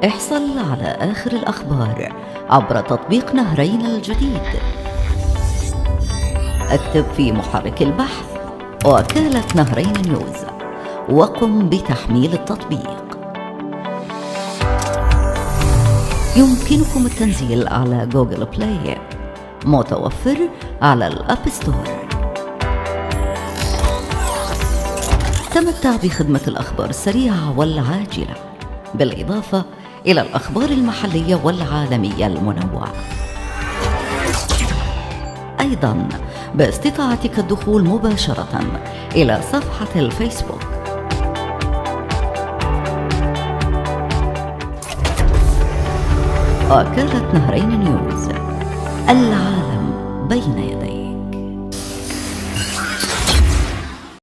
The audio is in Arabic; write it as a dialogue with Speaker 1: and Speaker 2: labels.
Speaker 1: احصل على آخر الأخبار عبر تطبيق نهرين الجديد. اكتب في محرك البحث وكالة نهرين نيوز وقم بتحميل التطبيق. يمكنكم التنزيل على جوجل بلاي، متوفر على الأب ستور. تمتع بخدمة الأخبار السريعة والعاجلة، بالإضافة إلى الأخبار المحلية والعالمية المنوعة. أيضاً باستطاعتك الدخول مباشرة إلى صفحة الفيسبوك. وكالة نهرين نيوز، العالم بين يديك.